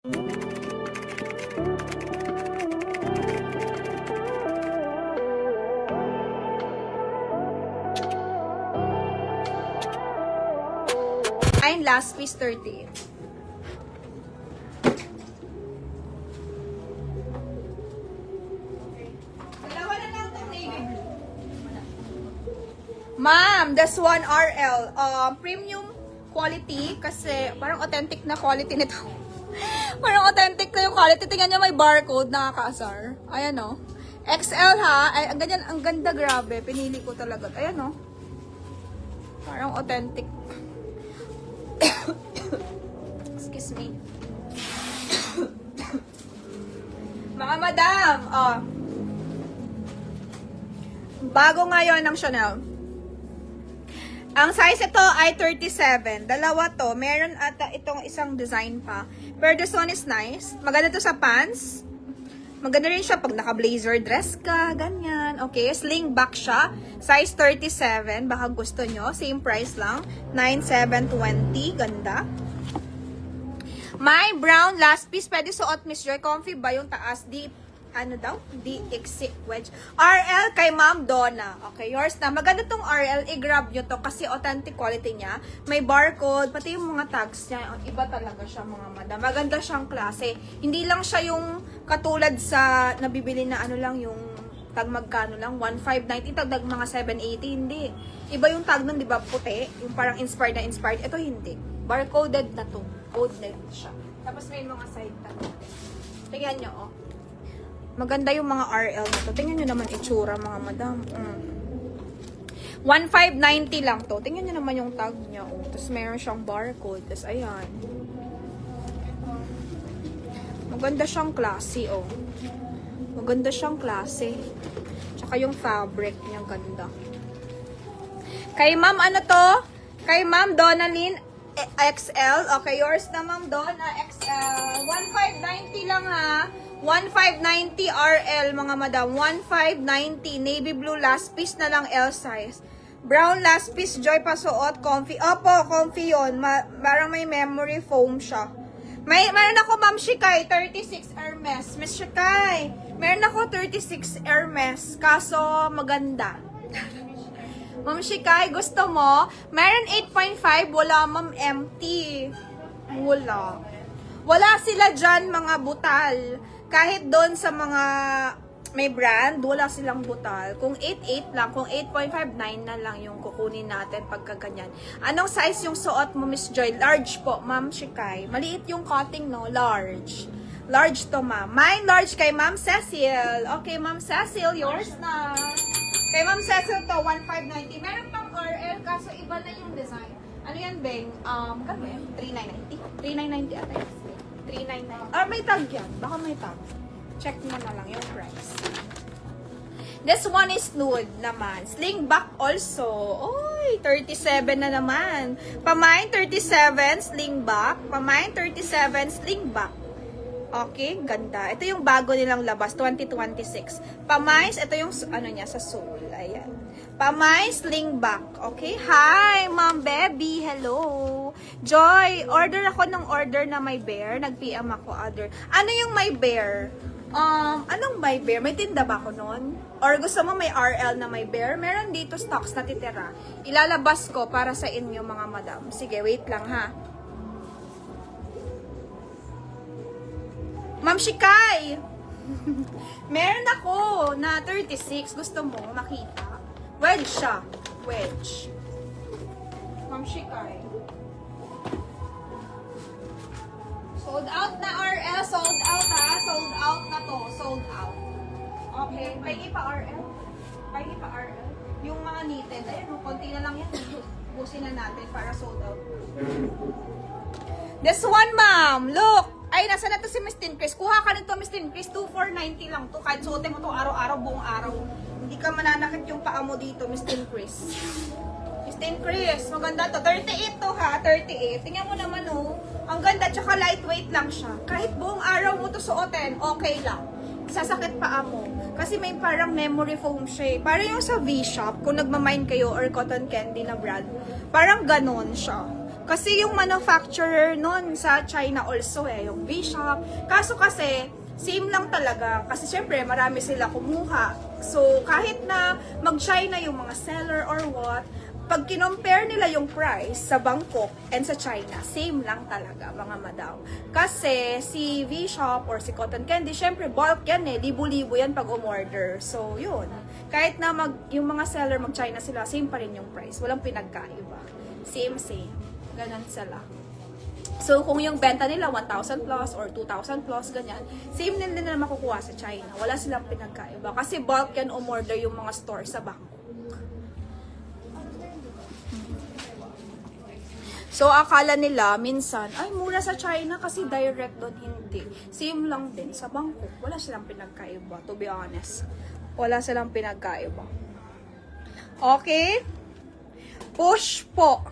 Ay, last piece 38. Dalawa na lang itong navy blue. Ma'am, this one RL. Premium quality kasi parang authentic na quality nito. Parang authentic na yung quality. Tingnan nyo may barcode, nakakaasar. Ayan o. XL ha. Ay, ang ganyan, ang ganda, grabe. Pinili ko talaga. Ayan o. Parang authentic. Excuse me. Mga madam, bago ngayon ng Chanel. Ang size ito ay 37. Dalawa to. Meron ata itong isang design pa. Pero this one is nice. Maganda to sa pants. Maganda rin siya pag naka-blazer dress ka. Ganyan. Okay. Sling back siya. Size 37. Baka gusto nyo. Same price lang. 9,720. Ganda. My brown last piece. Pwede suot, Miss Joy. Comfy ba yung taas? Ano daw? DXC wedge. RL kay Ma'am Donna. Okay, yours na. Maganda tong RL. I-grab nyo to kasi authentic quality niya. May barcode. Pati yung mga tags niya. Iba talaga siya, mga madam. Maganda siyang klase. Hindi lang siya yung katulad sa nabibili na ano lang yung tag magkano lang. 1,590. Tag mga 780. Hindi. Iba yung tag nun, di ba? Puti. Yung parang inspired na inspired. Ito hindi. Barcoded na to. Coded siya. Tapos may mga side tag. Tingnan nyo, oh. Maganda yung mga RL na to. Tingnan nyo naman itsura, mga madam. 1,590 lang to. Tingnan nyo naman yung tag niya. Oh. Tapos meron siyang barcode. Tapos ayan. Maganda siyang klase, oh. Maganda siyang klase. Tsaka yung fabric niya ganda. Kay Ma'am, ano to? Kay Ma'am Donalyn XL. Okay, yours na Ma'am Donna XL. 1,590 lang ha. 1,590 RL, mga madam. 1,590. Navy blue last piece na lang L size. Brown last piece, Joy pasuot. Comfy. Opo, comfy yun. Parang may memory foam siya. Meron ako, Ma'am Shikay, 36 Hermes. Miss Shikay, meron ako 36 Hermes. Kaso, maganda. Ma'am Shikay, gusto mo? Meron 8.5. Wala, Ma'am, empty. Wala. Wala sila dyan, mga butal. Kahit doon sa mga may brand, wala silang butal. Kung 8.8 lang, kung 8.5, 9 na lang yung kukunin natin pagka ganyan. Anong size yung suot mo, Miss Joy? Large po, Ma'am Shikay. Maliit yung cutting, no? Large. Large to, Ma'am. Mine large kay Ma'am Cecil. Okay, Ma'am Cecil, yours na. Kay Ma'am Cecil to, 1,590. Meron pang RL, kaso iba na yung design. Ano yan, Beng? Kami? 3,990. 3,990 ata yun. 399. Or may tag yan. Baka may tag. Check mo na lang yung price. This one is nude naman. Sling back also. Oy, 37 na naman. Pamain 37, sling back. Pamain 37, sling back. Okay, ganda. Ito yung bago nilang labas, 2026. Pamain, ito yung ano niya sa sole. Ayan. Pamain, sling back. Okay? Hi, Ma'am Baby. Hello. Joy, order ako ng order na may bear. Nag-PM ako order. Ano yung may bear? Anong may bear? May tinda ba ako nun? Or gusto mo may RL na may bear? Meron dito stocks na titira. Ilalabas ko para sa inyo, mga madam. Sige, wait lang ha. Ma'am Shikay! Meron ako na 36. Gusto mo makita? Wedge siya. Wedge. Ma'am Shikay. Sold out na RL. Sold out ha. Sold out na to. Sold out. Okay. Pahingi pa RL. Pahingi pa RL. Yung mga knitted. Ayun, konti na lang yan. Busin na natin para sold out. This one, ma'am. Look. Ay, nasa na to si Miss Tin Chris. Kuha ka nito, Miss Tin Chris. 2,490 lang to. Kahit suotin mo to araw-araw, buong araw. Hindi ka mananakit yung paa mo dito, Miss Tin Chris. Miss Tin Chris, maganda to. 38 to ha, 38. Tingnan mo naman oh. Ang ganda, tsaka lightweight lang siya. Kahit buong araw mo to suotin, okay lang. Sasakit paa mo. Kasi may parang memory foam siya. Parang yung sa V-Shop, kung nagmamine kayo or cotton candy na brand, parang ganon siya. Kasi yung manufacturer nun sa China also yung V-Shop. Kaso kasi, same lang talaga. Kasi syempre, marami sila kumuha. So, kahit na mag-China yung mga seller or what, pag kinompare nila yung price sa Bangkok and sa China, same lang talaga, mga madam. Kasi si V-Shop or si Cotton Candy, syempre bulk yan libo-libo yan pag umorder. So, yun. Kahit na yung mga seller mag-China sila, same pa rin yung price. Walang pinagkaiba. Same. Ganon sila. So, kung yung benta nila 1,000 plus or 2,000 plus, ganyan, same din nila makukuha sa China. Wala silang pinagkaiba. Kasi bulk yan umorder yung mga store sa Bangkok. So, akala nila, minsan, ay, mura sa China kasi direct doon, hindi. Same lang din sa Bangkok. Wala silang pinagkaiba, to be honest. Wala silang pinagkaiba. Okay? Push po.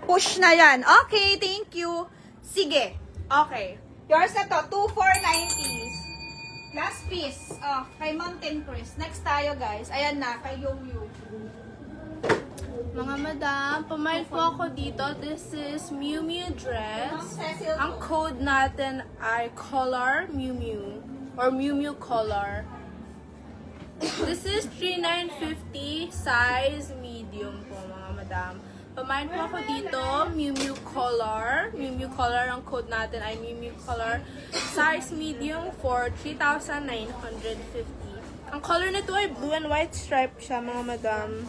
Push na yan. Okay, thank you. Sige. Okay. Yours na to, 2,490. Last piece. Kay Mountain Chris. Next tayo, guys. Ayan na, kay Yung Yu. Mga madam, pumayad po ako dito. This is Miu Miu dress. Ang code natin ay color Miu Miu or Miu Miu color. This is 3,950 size medium po, mga madam. Pumayad po ako dito, Miu Miu color. Miu Miu color, ang code natin ay Miu Miu color. Size medium for 3,950. Ang color nito ay blue and white stripe siya, mga madam.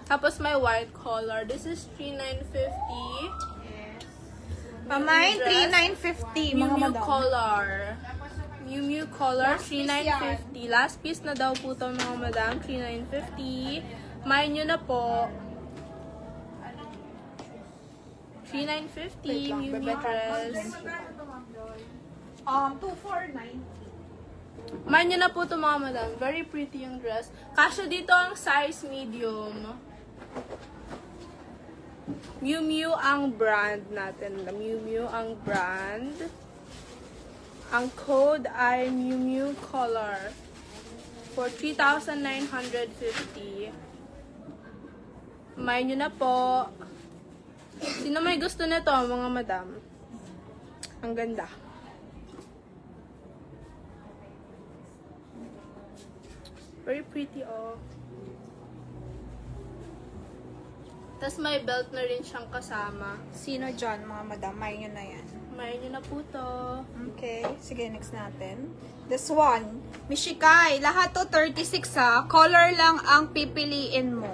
Tapos may white color. This is 3,950. Pamay, 3,950, Miu mga Miu madam. color. Miu Miu color, Last piece 3,950. Last piece na daw po ito, mga madam. 3,950. May nyo na po. 3,950. Miu Miu dress. 2,490. May nyo na po ito, mga madam. Very pretty yung dress. Kasya dito ang size medium. Miu Miu ang brand natin. Miu Miu ang brand. Ang code ay Miu Miu color for 3,950. May nyo na po. Sino may gusto nito, mga madam? Ang ganda. Very pretty, oh. Tapos may belt na rin siyang kasama. Sino dyan, mga madam? May nyo na yan. May nyo na po to. Okay, sige, next natin. This one, Mishikai. Lahat to 36 ha. Color lang ang pipiliin mo.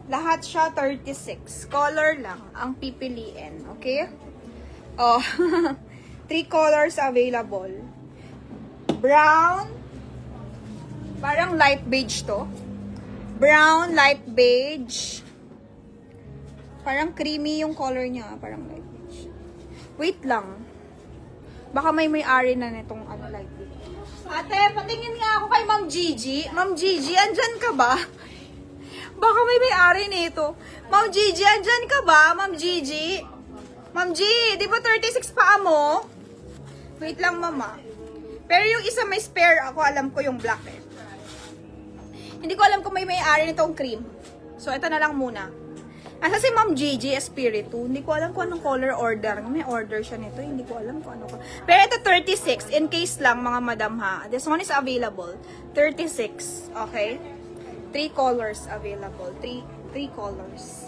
Lahat siya 36. Color lang ang pipiliin. Okay? Oh, 3 colors available. Brown. Parang light beige to. Brown, light beige. Parang creamy yung color niya. Parang light beige. Wait lang. Baka may-ari na nitong light beige. Ate, patingin nga ako kay Ma'am Gigi. Ma'am Gigi, andyan ka ba? Baka may-ari nito. Ma'am Gigi, andyan ka ba? Ma'am Gigi? Ma'am G, di ba 36 paa mo? Wait lang, mama. Pero yung isa may spare ako, alam ko yung black eh. Hindi ko alam kung may-ari nitong cream. So, ito na lang muna. Asa si Ma'am Gigi Espiritu? Hindi ko alam kung anong color order. May order siya nito. Hindi ko alam kung ano. Pero ito 36. In case lang, mga madam ha. This one is available. 36. Okay? 3 colors available. 3 colors.